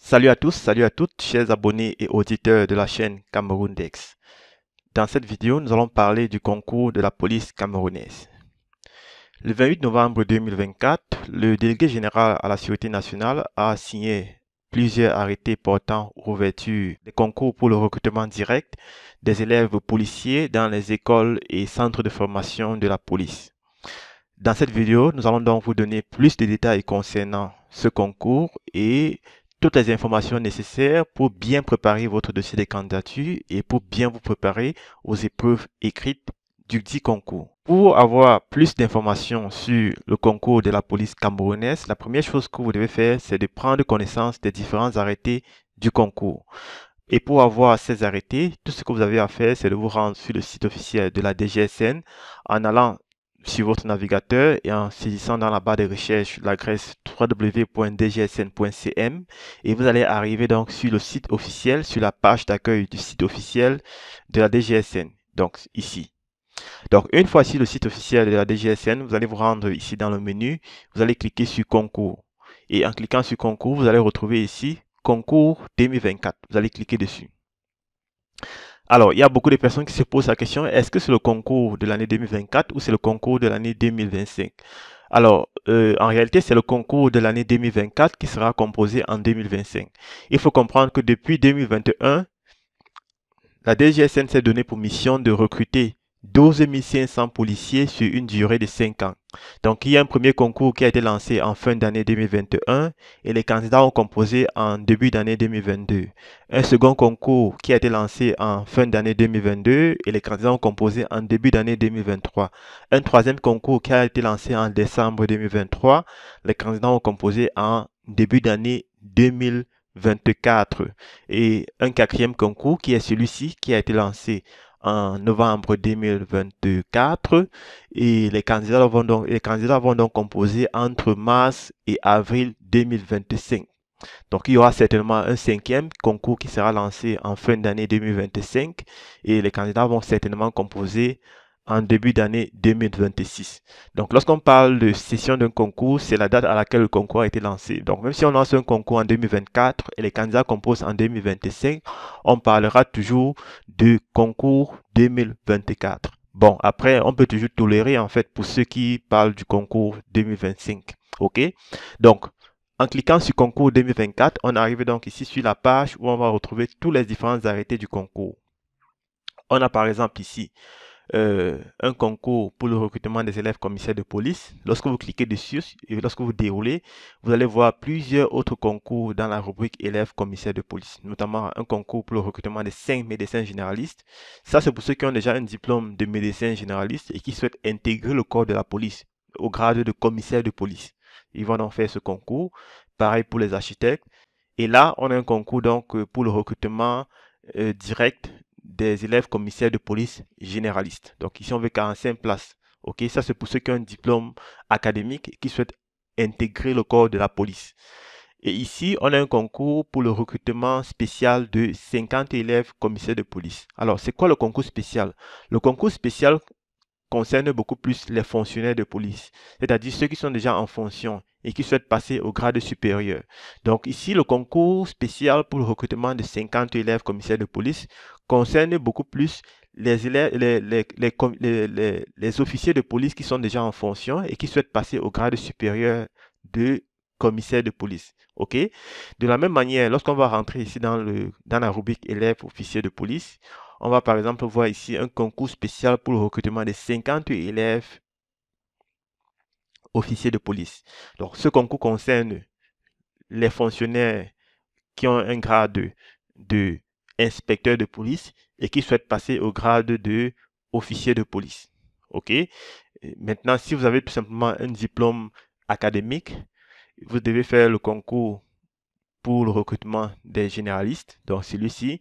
Salut à tous, salut à toutes, chers abonnés et auditeurs de la chaîne Cameroun Dex. Dans cette vidéo, nous allons parler du concours de la police camerounaise. Le 28 novembre 2024, le délégué général à la Sûreté nationale a signé plusieurs arrêtés portant ouverture des concours pour le recrutement direct des élèves policiers dans les écoles et centres de formation de la police. Dans cette vidéo, nous allons donc vous donner plus de détails concernant ce concours et toutes les informations nécessaires pour bien préparer votre dossier de candidature et pour bien vous préparer aux épreuves écrites du dit concours. Pour avoir plus d'informations sur le concours de la police camerounaise, la première chose que vous devez faire, c'est de prendre connaissance des différents arrêtés du concours. Et pour avoir ces arrêtés, tout ce que vous avez à faire, c'est de vous rendre sur le site officiel de la DGSN en allant sur votre navigateur et en saisissant dans la barre de recherche l'adresse www.dgsn.cm et vous allez arriver donc sur le site officiel, sur la page d'accueil du site officiel de la DGSN, donc ici. Donc une fois sur le site officiel de la DGSN, vous allez vous rendre ici dans le menu, vous allez cliquer sur concours et en cliquant sur concours, vous allez retrouver ici concours 2024, vous allez cliquer dessus. Alors, il y a beaucoup de personnes qui se posent la question, est-ce que c'est le concours de l'année 2024 ou c'est le concours de l'année 2025? Alors, en réalité, c'est le concours de l'année 2024 qui sera composé en 2025. Il faut comprendre que depuis 2021, la DGSN s'est donné pour mission de recruter 12 500 policiers sur une durée de 5 ans. Donc, il y a un premier concours qui a été lancé en fin d'année 2021 et les candidats ont composé en début d'année 2022. Un second concours qui a été lancé en fin d'année 2022 et les candidats ont composé en début d'année 2023. Un troisième concours qui a été lancé en décembre 2023. Les candidats ont composé en début d'année 2024. Et un quatrième concours qui est celui-ci qui a été lancé en novembre 2024 et les candidats vont donc composer entre mars et avril 2025. Donc, il y aura certainement un cinquième concours qui sera lancé en fin d'année 2025 et les candidats vont certainement composer en début d'année 2026. Donc, lorsqu'on parle de session d'un concours, c'est la date à laquelle le concours a été lancé. Donc, même si on lance un concours en 2024 et les candidats composent en 2025, on parlera toujours de concours 2024. Bon, après, on peut toujours tolérer en fait pour ceux qui parlent du concours 2025. OK? Donc, en cliquant sur concours 2024, on arrive donc ici sur la page où on va retrouver tous les différents arrêtés du concours. On a par exemple ici un concours pour le recrutement des élèves commissaires de police. Lorsque vous cliquez dessus et lorsque vous déroulez, vous allez voir plusieurs autres concours dans la rubrique élèves commissaires de police, notamment un concours pour le recrutement de 5 médecins généralistes. Ça, c'est pour ceux qui ont déjà un diplôme de médecin généraliste et qui souhaitent intégrer le corps de la police au grade de commissaire de police. Ils vont donc faire ce concours. Pareil pour les architectes. Et là, on a un concours donc pour le recrutement direct des élèves commissaires de police généralistes. Donc ici, on veut 45 places. Ok, ça c'est pour ceux qui ont un diplôme académique et qui souhaitent intégrer le corps de la police. Et ici, on a un concours pour le recrutement spécial de 50 élèves commissaires de police. Alors, c'est quoi le concours spécial? Le concours spécial concerne beaucoup plus les fonctionnaires de police, c'est-à-dire ceux qui sont déjà en fonction et qui souhaitent passer au grade supérieur. Donc ici, le concours spécial pour le recrutement de 50 élèves commissaires de police concerne beaucoup plus les élèves, les officiers de police qui sont déjà en fonction et qui souhaitent passer au grade supérieur de commissaire de police. OK? De la même manière, lorsqu'on va rentrer ici dans la rubrique élèves officiers de police, on va par exemple voir ici un concours spécial pour le recrutement de 50 élèves officiers de police. Donc, ce concours concerne les fonctionnaires qui ont un grade de inspecteur de police et qui souhaitent passer au grade de officier de police. OK? Maintenant, si vous avez tout simplement un diplôme académique, vous devez faire le concours pour le recrutement des généralistes. Donc, celui-ci,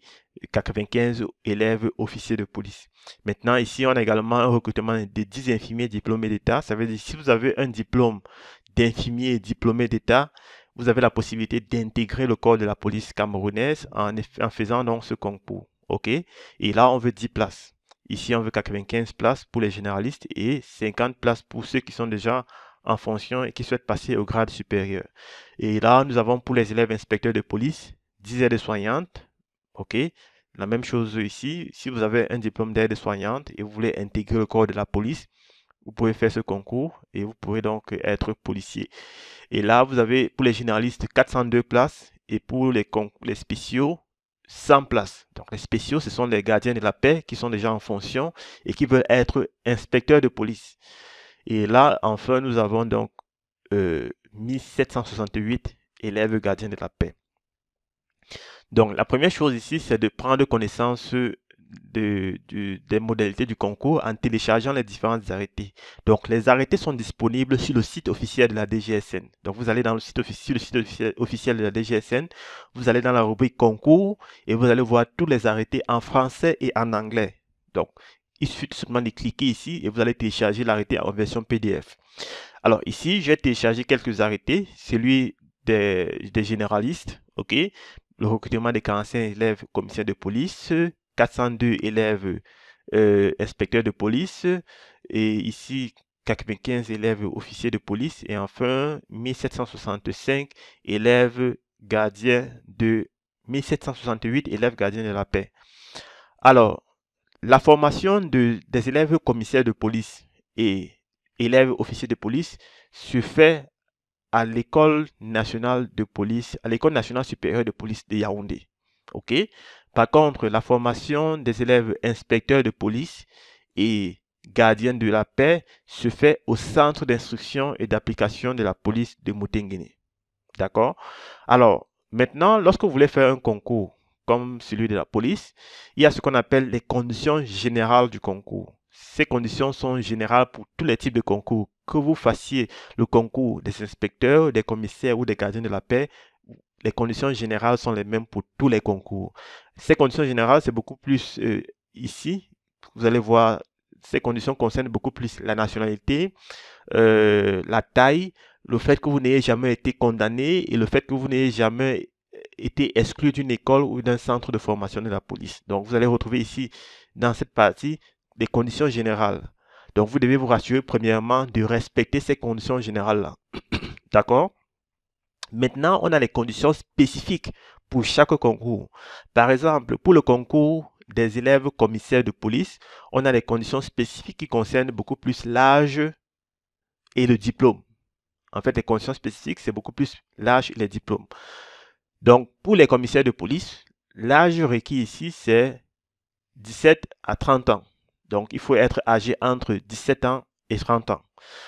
95 élèves officiers de police. Maintenant, ici, on a également un recrutement de 10 infirmiers diplômés d'État. Ça veut dire si vous avez un diplôme d'infirmier diplômé d'État, vous avez la possibilité d'intégrer le corps de la police camerounaise en faisant donc ce concours. OK? Et là, on veut 10 places. Ici, on veut 95 places pour les généralistes et 50 places pour ceux qui sont déjà en fonction et qui souhaitent passer au grade supérieur. Et là, nous avons pour les élèves inspecteurs de police 10 aides-soignantes. OK. La même chose ici. Si vous avez un diplôme d'aide-soignante et vous voulez intégrer le corps de la police, vous pouvez faire ce concours et vous pourrez donc être policier. Et là, vous avez pour les généralistes 402 places et pour les spéciaux 100 places. Donc les spéciaux, ce sont les gardiens de la paix qui sont déjà en fonction et qui veulent être inspecteurs de police. Et là, enfin, nous avons donc 1768 élèves gardiens de la paix. Donc la première chose ici, c'est de prendre connaissance des modalités du concours en téléchargeant les différents arrêtés. Donc les arrêtés sont disponibles sur le site officiel de la DGSN. Donc vous allez sur le site officiel de la DGSN, vous allez dans la rubrique concours et vous allez voir tous les arrêtés en français et en anglais. Donc il suffit tout simplement de cliquer ici et vous allez télécharger l'arrêté en version PDF. Alors ici, j'ai téléchargé quelques arrêtés, celui des généralistes, ok, le recrutement des 45 élèves commissaires de police, 402 élèves inspecteurs de police, et ici 95 élèves officiers de police, et enfin 1765 élèves gardiens 1768 élèves gardiens de la paix. Alors, la formation des élèves commissaires de police et élèves officiers de police se fait à l'école nationale de police, à l'école nationale supérieure de police de Yaoundé. OK? Par contre, la formation des élèves inspecteurs de police et gardiens de la paix se fait au centre d'instruction et d'application de la police de Moutenguine. D'accord? Alors, maintenant, lorsque vous voulez faire un concours comme celui de la police, il y a ce qu'on appelle les conditions générales du concours. Ces conditions sont générales pour tous les types de concours. Que vous fassiez le concours des inspecteurs, des commissaires ou des gardiens de la paix, les conditions générales sont les mêmes pour tous les concours. Ces conditions générales, c'est beaucoup plus ici. Vous allez voir, ces conditions concernent beaucoup plus la nationalité, la taille, le fait que vous n'ayez jamais été condamné et le fait que vous n'ayez jamais été exclu d'une école ou d'un centre de formation de la police. Donc, vous allez retrouver ici, dans cette partie, des conditions générales. Donc, vous devez vous rassurer, premièrement, de respecter ces conditions générales-là. D'accord? Maintenant, on a les conditions spécifiques pour chaque concours. Par exemple, pour le concours des élèves commissaires de police, on a les conditions spécifiques qui concernent beaucoup plus l'âge et le diplôme. En fait, les conditions spécifiques, c'est beaucoup plus l'âge et les diplômes. Donc, pour les commissaires de police, l'âge requis ici, c'est 17 à 30 ans. Donc, il faut être âgé entre 17 ans et 30 ans.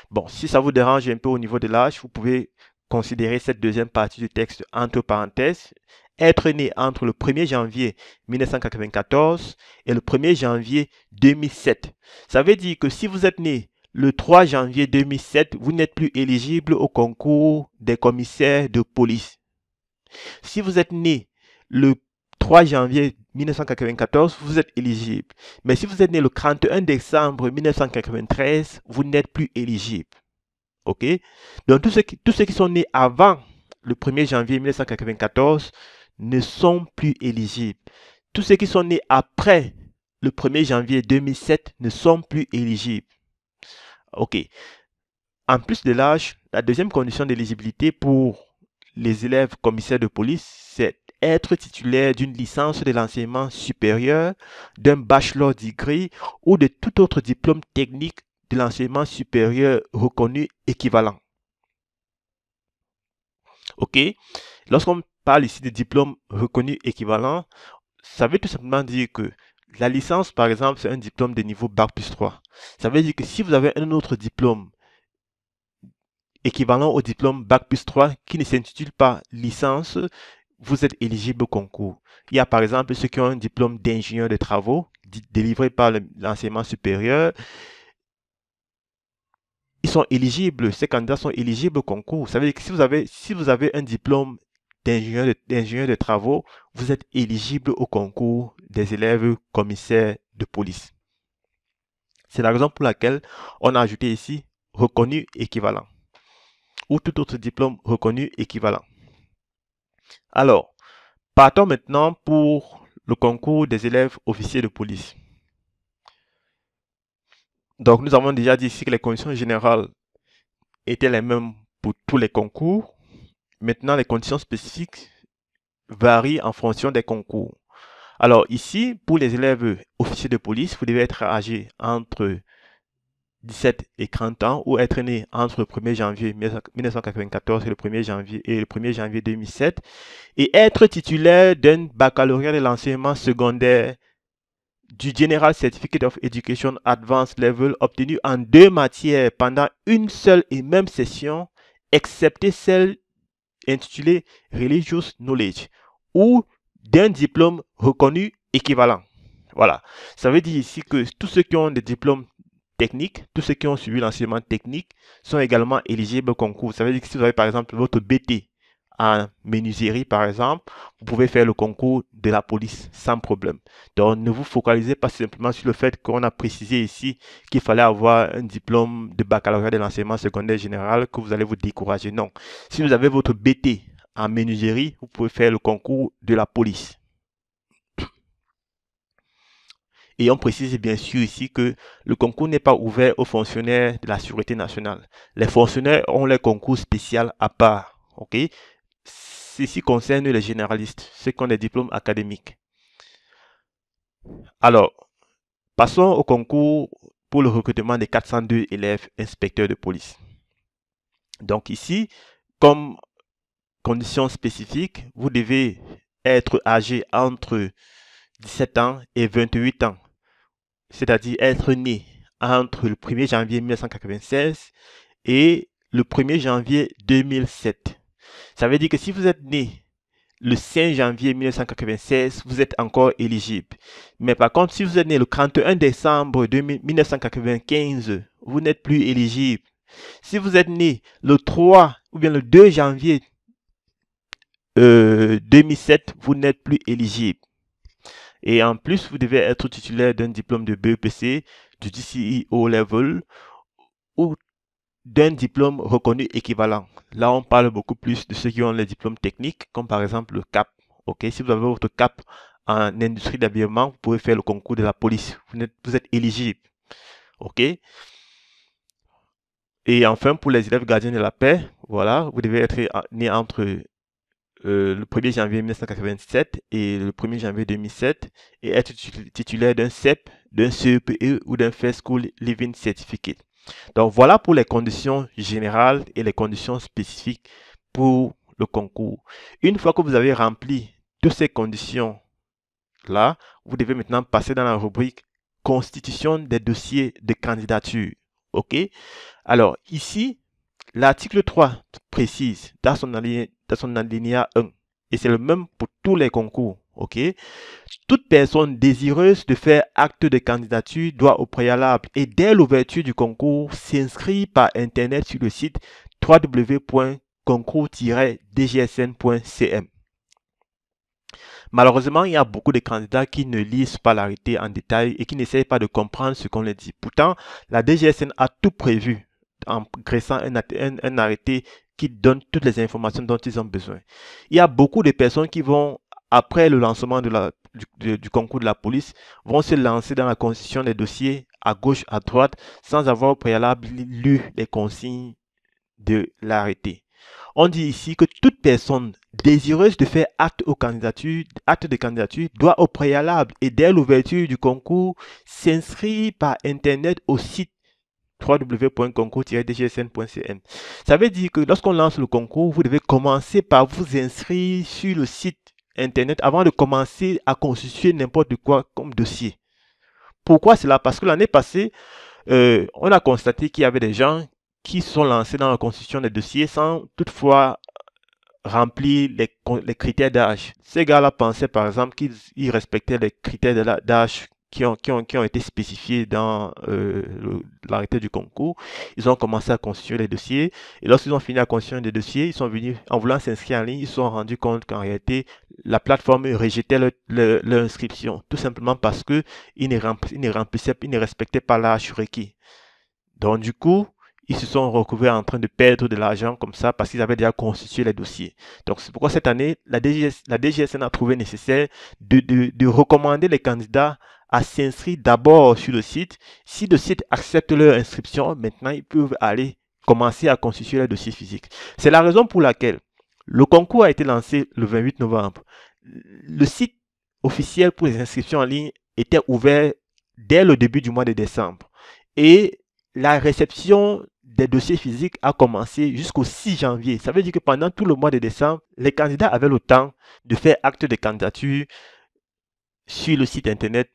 Bon, si ça vous dérange un peu au niveau de l'âge, vous pouvez considérer cette deuxième partie du texte entre parenthèses. Être né entre le 1er janvier 1994 et le 1er janvier 2007. Ça veut dire que si vous êtes né le 3 janvier 2007, vous n'êtes plus éligible au concours des commissaires de police. Si vous êtes né le 3 janvier 1994, vous êtes éligible. Mais si vous êtes né le 31 décembre 1993, vous n'êtes plus éligible. OK? Donc, tous ceux qui sont nés avant le 1er janvier 1994 ne sont plus éligibles. Tous ceux qui sont nés après le 1er janvier 2007 ne sont plus éligibles. OK. En plus de l'âge, la deuxième condition d'éligibilité pour les élèves commissaires de police, c'est être titulaire d'une licence de l'enseignement supérieur, d'un bachelor degree ou de tout autre diplôme technique de l'enseignement supérieur reconnu équivalent. OK? Lorsqu'on parle ici de diplôme reconnu équivalent, ça veut tout simplement dire que la licence, par exemple, c'est un diplôme de niveau Bac plus 3. Ça veut dire que si vous avez un autre diplôme équivalent au diplôme Bac plus 3 qui ne s'intitule pas licence, vous êtes éligible au concours. Il y a par exemple ceux qui ont un diplôme d'ingénieur de travaux délivré par l'enseignement supérieur. Ils sont éligibles, ces candidats sont éligibles au concours. Ça veut dire que si vous avez un diplôme d'ingénieur de travaux, vous êtes éligible au concours des élèves commissaires de police. C'est la raison pour laquelle on a ajouté ici reconnu équivalent ou tout autre diplôme reconnu équivalent. Alors, partons maintenant pour le concours des élèves officiers de police. Donc, nous avons déjà dit ici que les conditions générales étaient les mêmes pour tous les concours. Maintenant, les conditions spécifiques varient en fonction des concours. Alors ici, pour les élèves officiers de police, vous devez être âgé entre 17 et 30 ans ou être né entre le 1er janvier 1994 et le 1er janvier 2007 et être titulaire d'un baccalauréat de l'enseignement secondaire du General Certificate of Education Advanced Level obtenu en 2 matières pendant une seule et même session, excepté celle intitulée Religious Knowledge ou d'un diplôme reconnu équivalent. Voilà. Ça veut dire ici que tous ceux qui ont des diplômes techniques, tous ceux qui ont suivi l'enseignement technique sont également éligibles au concours. Ça veut dire que si vous avez par exemple votre BT en menuiserie par exemple, vous pouvez faire le concours de la police sans problème. Donc ne vous focalisez pas simplement sur le fait qu'on a précisé ici qu'il fallait avoir un diplôme de baccalauréat de l'enseignement secondaire général que vous allez vous décourager. Non. Si vous avez votre BT en menuiserie, vous pouvez faire le concours de la police. Et on précise bien sûr ici que le concours n'est pas ouvert aux fonctionnaires de la Sûreté nationale. Les fonctionnaires ont leur concours spécial à part. Ok? Ceci concerne les généralistes, ceux qui ont des diplômes académiques. Alors, passons au concours pour le recrutement des 402 élèves inspecteurs de police. Donc ici, comme condition spécifique, vous devez être âgé entre 17 ans et 28 ans. C'est-à-dire être né entre le 1er janvier 1996 et le 1er janvier 2007. Ça veut dire que si vous êtes né le 5 janvier 1996, vous êtes encore éligible. Mais par contre, si vous êtes né le 31 décembre 1995, vous n'êtes plus éligible. Si vous êtes né le 3 ou bien le 2 janvier 2007, vous n'êtes plus éligible. Et en plus, vous devez être titulaire d'un diplôme de BEPC, du DCE O-Level ou d'un diplôme reconnu équivalent. Là, on parle beaucoup plus de ceux qui ont les diplômes techniques, comme par exemple le CAP. Ok, si vous avez votre CAP en industrie d'habillement, vous pouvez faire le concours de la police. Vous êtes éligible. Ok. Et enfin, pour les élèves gardiens de la paix, voilà, vous devez être né entre le 1er janvier 1987 et le 1er janvier 2007 et être titulaire d'un CEP, d'un CEPE ou d'un First School Living Certificate. Donc voilà pour les conditions générales et les conditions spécifiques pour le concours. Une fois que vous avez rempli toutes ces conditions-là, vous devez maintenant passer dans la rubrique constitution des dossiers de candidature. OK? Alors ici, l'article 3 précise dans son alinéa 1, et c'est le même pour tous les concours, ok? Toute personne désireuse de faire acte de candidature doit au préalable et dès l'ouverture du concours s'inscrire par internet sur le site www.concours-dgsn.cm. Malheureusement, il y a beaucoup de candidats qui ne lisent pas l'arrêté en détail et qui n'essayent pas de comprendre ce qu'on leur dit. Pourtant, la DGSN a tout prévu en graissant un arrêté qui donne toutes les informations dont ils ont besoin. Il y a beaucoup de personnes qui vont, après le lancement du concours de la police, vont se lancer dans la constitution des dossiers à gauche, à droite, sans avoir au préalable lu les consignes de l'arrêté. On dit ici que toute personne désireuse de faire acte de candidature doit au préalable et dès l'ouverture du concours s'inscrire par internet au site www.concours-dgsn.cm. Ça veut dire que lorsqu'on lance le concours, vous devez commencer par vous inscrire sur le site internet avant de commencer à constituer n'importe quoi comme dossier. Pourquoi cela? Parce que l'année passée, on a constaté qu'il y avait des gens qui sont lancés dans la constitution des dossiers sans toutefois remplir les critères d'âge. Ces gars-là pensaient par exemple qu'ils respectaient les critères d'âge qui ont été spécifiés dans l'arrêté du concours. Ils ont commencé à constituer les dossiers et lorsqu'ils ont fini à constituer des dossiers, ils sont venus en voulant s'inscrire en ligne, ils se sont rendus compte qu'en réalité la plateforme rejetait leur inscription tout simplement parce que ils ne respectaient pas l'âge requis. Donc du coup, ils se sont retrouvés en train de perdre de l'argent comme ça parce qu'ils avaient déjà constitué les dossiers. Donc c'est pourquoi cette année, la DGSN a trouvé nécessaire de recommander les candidats à s'inscrire d'abord sur le site. Si le site accepte leur inscription, maintenant ils peuvent aller commencer à constituer le dossier physique. C'est la raison pour laquelle le concours a été lancé le 28 novembre. Le site officiel pour les inscriptions en ligne était ouvert dès le début du mois de décembre. Et la réception des dossiers physiques a commencé jusqu'au 6 janvier. Ça veut dire que pendant tout le mois de décembre, les candidats avaient le temps de faire acte de candidature sur le site internet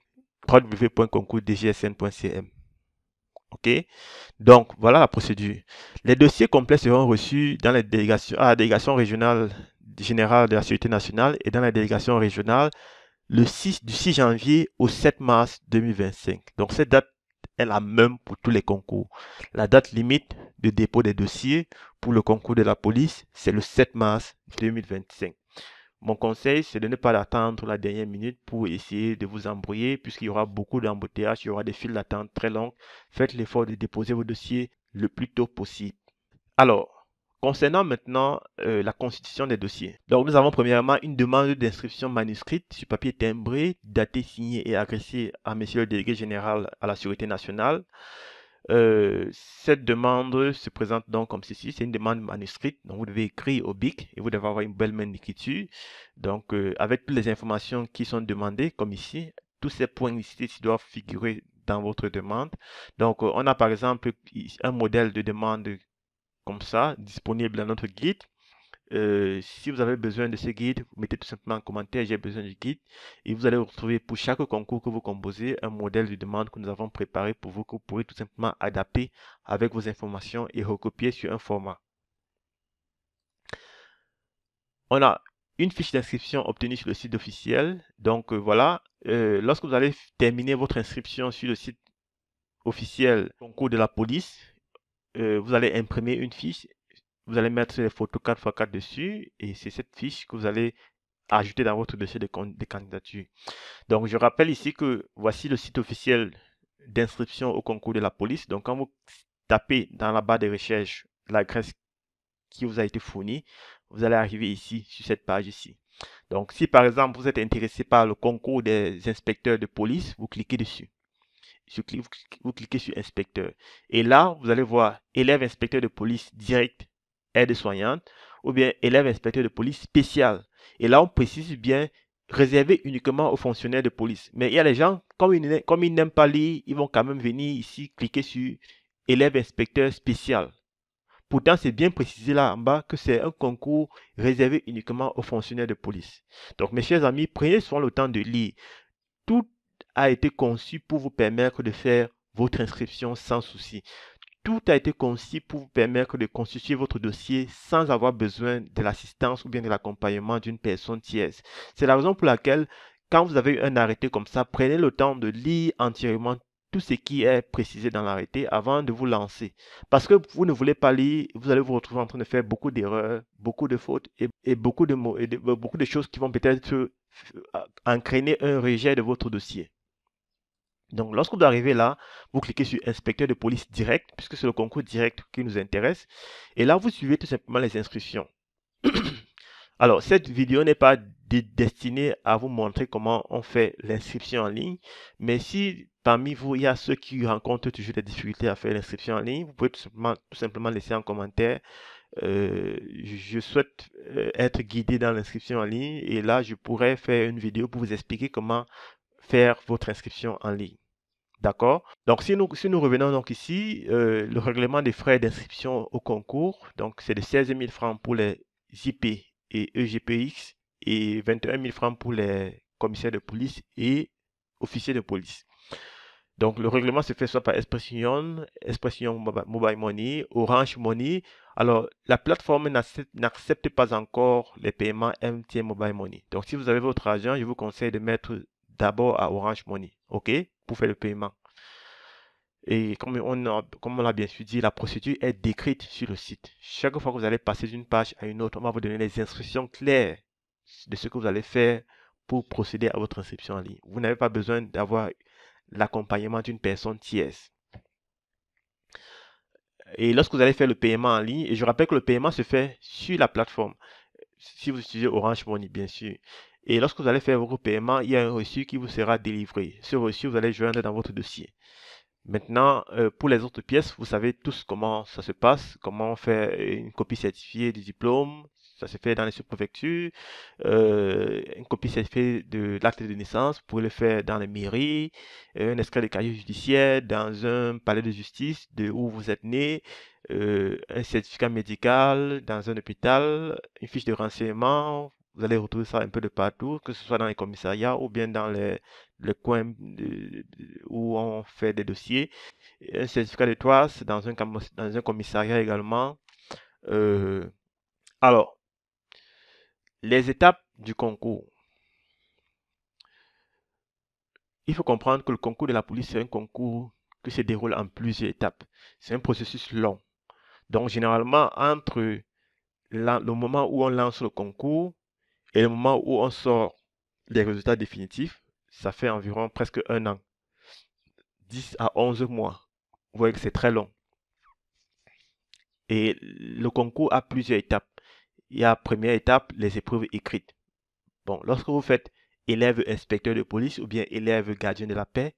www.concours-dgsn.cm. OK? Donc, voilà la procédure. Les dossiers complets seront reçus dans les délégations, à la délégation régionale générale de la Sécurité nationale et dans la délégation régionale du 6 janvier au 7 mars 2025. Donc, cette date est la même pour tous les concours. La date limite de dépôt des dossiers pour le concours de la police, c'est le 7 mars 2025. Mon conseil, c'est de ne pas attendre la dernière minute pour essayer de vous embrouiller, puisqu'il y aura beaucoup d'embouteillages, il y aura des files d'attente très longues. Faites l'effort de déposer vos dossiers le plus tôt possible. Alors, concernant maintenant la constitution des dossiers. Donc, nous avons premièrement une demande d'inscription manuscrite sur papier timbré, daté, signé et adressé à Monsieur le délégué général à la Sécurité nationale. Cette demande se présente donc comme ceci, c'est une demande manuscrite, donc vous devez écrire au bic et vous devez avoir une belle main d'écriture, donc avec toutes les informations qui sont demandées, comme ici, tous ces points ici doivent figurer dans votre demande. Donc on a par exemple un modèle de demande comme ça, disponible dans notre guide. Si vous avez besoin de ce guide, vous mettez tout simplement en commentaire, j'ai besoin du guide. Et vous allez retrouver pour chaque concours que vous composez un modèle de demande que nous avons préparé pour vous, que vous pourrez tout simplement adapter avec vos informations et recopier sur un format. On a une fiche d'inscription obtenue sur le site officiel. Donc voilà, lorsque vous allez terminer votre inscription sur le site officiel concours de la police, vous allez imprimer une fiche. Vous allez mettre les photos 4x4 dessus et c'est cette fiche que vous allez ajouter dans votre dossier de candidature. Donc, je rappelle ici que voici le site officiel d'inscription au concours de la police. Donc, quand vous tapez dans la barre de recherche l'adresse qui vous a été fournie, vous allez arriver ici, sur cette page ici. Donc, si par exemple, vous êtes intéressé par le concours des inspecteurs de police, vous cliquez dessus. Vous cliquez sur inspecteur. Et là, vous allez voir élève inspecteur de police direct aide-soignante ou bien élève inspecteur de police spécial. Et là, on précise bien réservé uniquement aux fonctionnaires de police. Mais il y a les gens, comme ils n'aiment pas lire, ils vont quand même venir ici cliquer sur élève inspecteur spécial. Pourtant, c'est bien précisé là en bas que c'est un concours réservé uniquement aux fonctionnaires de police. Donc, mes chers amis, prenez soin le temps de lire. Tout a été conçu pour vous permettre de faire votre inscription sans souci. Tout a été conçu pour vous permettre de constituer votre dossier sans avoir besoin de l'assistance ou bien de l'accompagnement d'une personne tierce. C'est la raison pour laquelle, quand vous avez un arrêté comme ça, prenez le temps de lire entièrement tout ce qui est précisé dans l'arrêté avant de vous lancer. Parce que vous ne voulez pas lire, vous allez vous retrouver en train de faire beaucoup d'erreurs, beaucoup de fautes et beaucoup de mots, beaucoup de choses qui vont peut-être entraîner un rejet de votre dossier. Donc, lorsque vous arrivez là, vous cliquez sur inspecteur de police direct, puisque c'est le concours direct qui nous intéresse. Et là, vous suivez tout simplement les instructions. Alors, cette vidéo n'est pas destinée à vous montrer comment on fait l'inscription en ligne. Mais si parmi vous, il y a ceux qui rencontrent toujours des difficultés à faire l'inscription en ligne, vous pouvez tout simplement laisser en commentaire. Je souhaite être guidé dans l'inscription en ligne. Et là, je pourrais faire une vidéo pour vous expliquer comment faire votre inscription en ligne. D'accord? Donc, si nous revenons donc ici, le règlement des frais d'inscription au concours, donc c'est de 16 000 francs pour les IP et EGPX et 21 000 francs pour les commissaires de police et officiers de police. Donc, le règlement se fait soit par Expression Mobile Money, Orange Money. Alors, la plateforme n'accepte pas encore les paiements MTN Mobile Money. Donc, si vous avez votre argent, je vous conseille de mettre d'abord à Orange Money, OK, pour faire le paiement. Et comme on l'a bien sûr dit, la procédure est décrite sur le site. Chaque fois que vous allez passer d'une page à une autre, on va vous donner les instructions claires de ce que vous allez faire pour procéder à votre inscription en ligne. Vous n'avez pas besoin d'avoir l'accompagnement d'une personne tierce. Et lorsque vous allez faire le paiement en ligne, et je rappelle que le paiement se fait sur la plateforme, si vous utilisez Orange Money, bien sûr. Et lorsque vous allez faire votre paiement, il y a un reçu qui vous sera délivré. Ce reçu, vous allez joindre dans votre dossier. Maintenant, pour les autres pièces, vous savez tous comment ça se passe, comment on fait une copie certifiée du diplôme. Ça se fait dans les sous-préfectures. Une copie certifiée de l'acte de naissance, vous pouvez le faire dans les mairies. Un extrait de casier judiciaire dans un palais de justice de où vous êtes né. Un certificat médical dans un hôpital. Une fiche de renseignement. Vous allez retrouver ça un peu de partout, que ce soit dans les commissariats ou bien dans le coin où on fait des dossiers. Un certificat de TOAS dans un commissariat également. Euh, alors, les étapes du concours. Il faut comprendre que le concours de la police, c'est un concours qui se déroule en plusieurs étapes. C'est un processus long. Donc, généralement, entre le moment où on lance le concours et le moment où on sort les résultats définitifs, ça fait environ presque un an. 10 à 11 mois. Vous voyez que c'est très long. Et le concours a plusieurs étapes. Il y a première étape, les épreuves écrites. Bon, lorsque vous faites élève inspecteur de police ou bien élève gardien de la paix,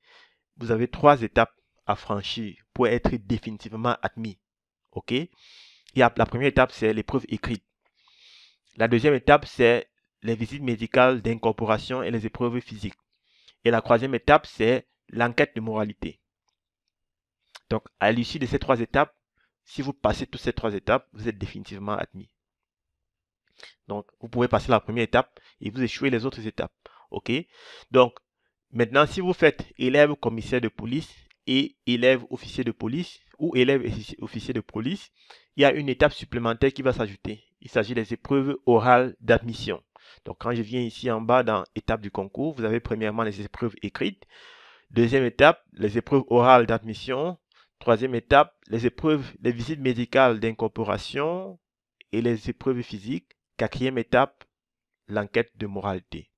vous avez 3 étapes à franchir pour être définitivement admis. OK? La première étape, c'est l'épreuve écrite. La deuxième étape, c'est les visites médicales d'incorporation et les épreuves physiques. Et la troisième étape, c'est l'enquête de moralité. Donc, à l'issue de ces 3 étapes, si vous passez toutes ces 3 étapes, vous êtes définitivement admis. Donc, vous pouvez passer la première étape et vous échouez les autres étapes. OK? Donc, maintenant, si vous faites élève commissaire de police et élève officier de police ou élève officier de police, il y a une étape supplémentaire qui va s'ajouter. Il s'agit des épreuves orales d'admission. Donc, quand je viens ici en bas dans étape du concours, vous avez premièrement les épreuves écrites. Deuxième étape, les épreuves orales d'admission. Troisième étape, les visites médicales d'incorporation et les épreuves physiques. Quatrième étape, l'enquête de moralité.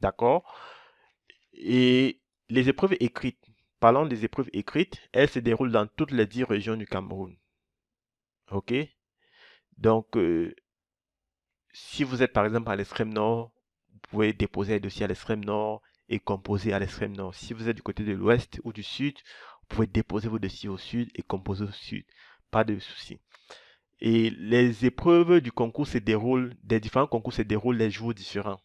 D'accord? Et les épreuves écrites, parlons des épreuves écrites, elles se déroulent dans toutes les 10 régions du Cameroun. OK? Donc, si vous êtes par exemple à l'extrême nord, vous pouvez déposer un dossier à l'extrême nord et composer à l'extrême nord. Si vous êtes du côté de l'ouest ou du sud, vous pouvez déposer vos dossiers au sud et composer au sud. Pas de souci. Et les épreuves du concours se déroulent, des différents concours se déroulent les jours différents.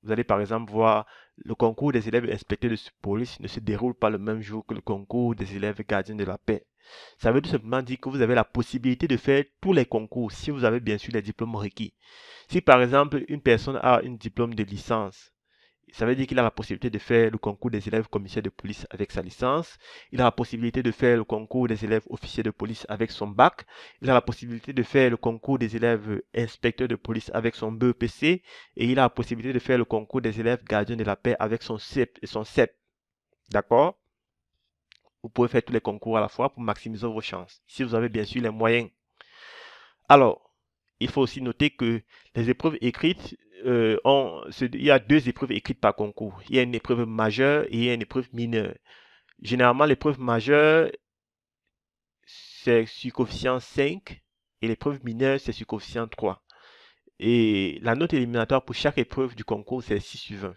Vous allez par exemple voir le concours des élèves inspecteurs de police ne se déroule pas le même jour que le concours des élèves gardiens de la paix. Ça veut tout simplement dire que vous avez la possibilité de faire tous les concours si vous avez bien sûr les diplômes requis. Si par exemple une personne a un diplôme de licence, ça veut dire qu'il a la possibilité de faire le concours des élèves commissaires de police avec sa licence. Il a la possibilité de faire le concours des élèves officiers de police avec son bac. Il a la possibilité de faire le concours des élèves inspecteurs de police avec son BEPC. Et il a la possibilité de faire le concours des élèves gardiens de la paix avec son CEP et son CEP. D'accord? Vous pouvez faire tous les concours à la fois pour maximiser vos chances. Si vous avez bien sûr les moyens. Alors, il faut aussi noter que les épreuves écrites, il y a 2 épreuves écrites par concours. Il y a une épreuve majeure et il y a une épreuve mineure. Généralement, l'épreuve majeure, c'est sur coefficient 5 et l'épreuve mineure, c'est sur coefficient 3. Et la note éliminatoire pour chaque épreuve du concours, c'est 6 sur 20.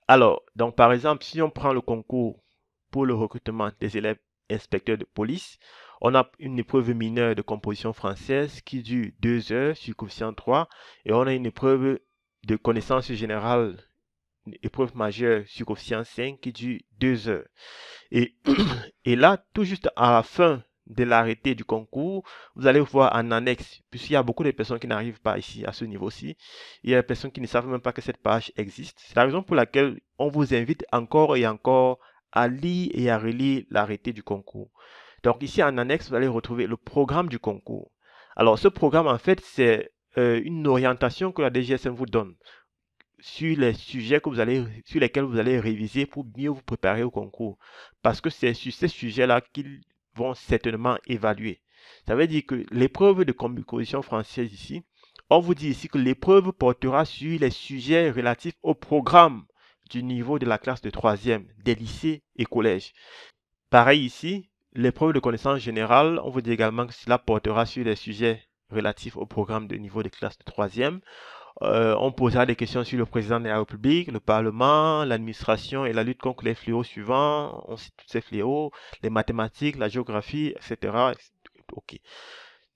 Alors, donc par exemple, si on prend le concours pour le recrutement des élèves inspecteurs de police, on a une épreuve mineure de composition française qui dure 2 heures sur coefficient 3 et on a une épreuve de connaissances générales, une épreuve majeure sur coefficient 5 qui dure 2 heures. Et, et là, tout juste à la fin de l'arrêté du concours, vous allez voir en annexe, puisqu'il y a beaucoup de personnes qui n'arrivent pas ici à ce niveau-ci, il y a des personnes qui ne savent même pas que cette page existe. C'est la raison pour laquelle on vous invite encore et encore à lire et à relire l'arrêté du concours. Donc ici en annexe, vous allez retrouver le programme du concours. Alors ce programme, en fait, c'est une orientation que la DGSN vous donne sur les sujets sur lesquels vous allez réviser pour mieux vous préparer au concours. Parce que c'est sur ces sujets-là qu'ils vont certainement évaluer. Ça veut dire que l'épreuve de composition française ici, on vous dit ici que l'épreuve portera sur les sujets relatifs au programme du niveau de la classe de 3e, des lycées et collèges. Pareil ici, l'épreuve de connaissance générale, on vous dit également que cela portera sur les sujets relatifs au programme de niveau de classe de 3e. On posera des questions sur le président de la République, le Parlement, l'administration et la lutte contre les fléaux suivants. On cite tous ces fléaux, les mathématiques, la géographie, etc. Ok.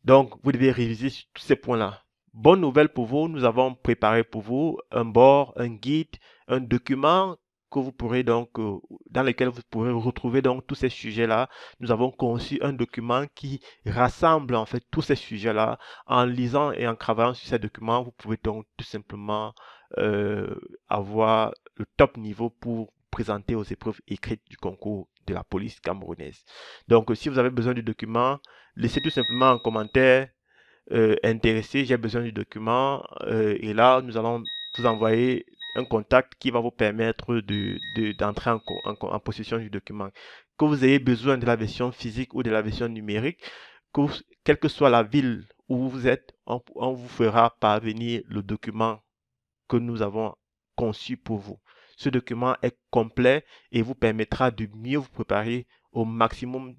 Donc, vous devez réviser sur tous ces points-là. Bonne nouvelle pour vous, nous avons préparé pour vous un board, un guide, un document que vous pourrez donc, dans lequel vous pourrez retrouver donc tous ces sujets-là. Nous avons conçu un document qui rassemble en fait tous ces sujets-là. En lisant et en travaillant sur ces documents, vous pouvez donc tout simplement avoir le top niveau pour présenter aux épreuves écrites du concours de la police camerounaise. Donc, si vous avez besoin du document, laissez tout simplement un commentaire intéressé, j'ai besoin du document et là, nous allons vous envoyer un contact qui va vous permettre d'entrer en possession du document. Que vous ayez besoin de la version physique ou de la version numérique, quelle que soit la ville où vous êtes, on vous fera parvenir le document que nous avons conçu pour vous. Ce document est complet et vous permettra de mieux vous préparer au maximum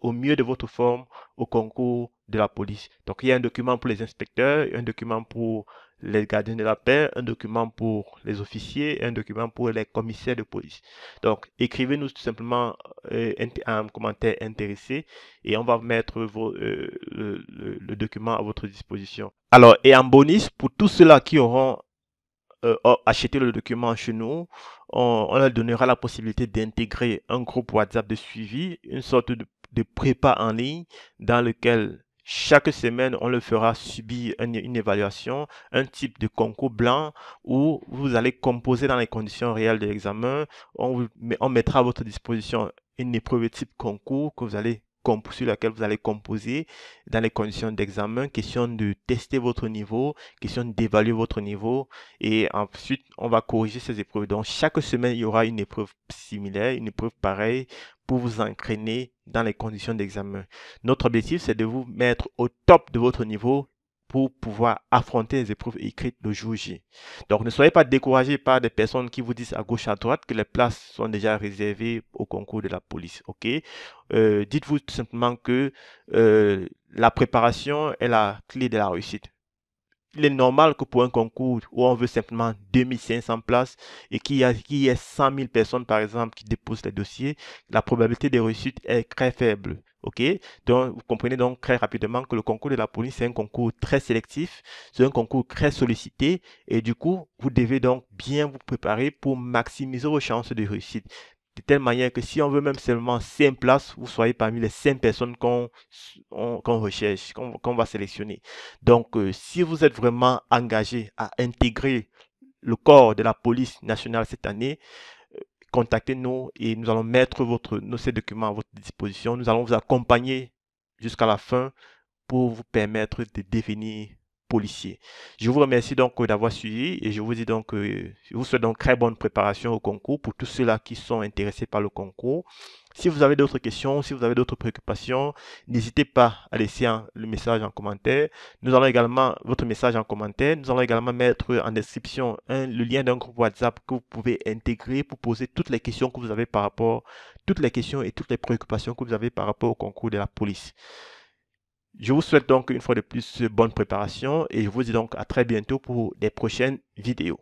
au mieux de votre forme au concours de la police. Donc, il y a un document pour les inspecteurs, un document pour les gardiens de la paix, un document pour les officiers, un document pour les commissaires de police. Donc, écrivez-nous tout simplement un commentaire intéressé et on va mettre le document à votre disposition. Alors, et en bonus, pour tous ceux-là qui auront acheter le document chez nous, on leur donnera la possibilité d'intégrer un groupe WhatsApp de suivi, une sorte de prépa en ligne dans lequel chaque semaine on leur fera subir une évaluation, un type de concours blanc où vous allez composer dans les conditions réelles de l'examen. On mettra à votre disposition une épreuve type concours que vous allez sur laquelle vous allez composer dans les conditions d'examen, question de tester votre niveau, question d'évaluer votre niveau et ensuite on va corriger ces épreuves. Donc chaque semaine il y aura une épreuve similaire, une épreuve pareille pour vous entraîner dans les conditions d'examen. Notre objectif c'est de vous mettre au top de votre niveau pour pouvoir affronter les épreuves écrites le jour J. Donc ne soyez pas découragés par des personnes qui vous disent à gauche à droite que les places sont déjà réservées au concours de la police. Ok, dites-vous tout simplement que la préparation est la clé de la réussite. Il est normal que pour un concours où on veut simplement 2500 places et qu'il y ait 100 000 personnes, par exemple, qui déposent les dossiers, la probabilité de réussite est très faible. OK? Donc, vous comprenez donc très rapidement que le concours de la police, c'est un concours très sélectif, c'est un concours très sollicité et du coup, vous devez donc bien vous préparer pour maximiser vos chances de réussite. De telle manière que si on veut même seulement 5 places, vous soyez parmi les 5 personnes qu'on recherche, qu'on va sélectionner. Donc, si vous êtes vraiment engagé à intégrer le corps de la police nationale cette année, contactez-nous et nous allons mettre ces documents à votre disposition. Nous allons vous accompagner jusqu'à la fin pour vous permettre de devenir policier. Je vous remercie donc d'avoir suivi et je vous dis donc, je vous souhaite donc très bonne préparation au concours pour tous ceux-là qui sont intéressés par le concours. Si vous avez d'autres questions, si vous avez d'autres préoccupations, n'hésitez pas à laisser le message en commentaire. Nous allons également, votre message en commentaire, nous allons également mettre en description le lien d'un groupe WhatsApp que vous pouvez intégrer pour poser toutes les questions que vous avez toutes les questions et toutes les préoccupations que vous avez par rapport au concours de la police. Je vous souhaite donc une fois de plus bonne préparation et je vous dis donc à très bientôt pour des prochaines vidéos.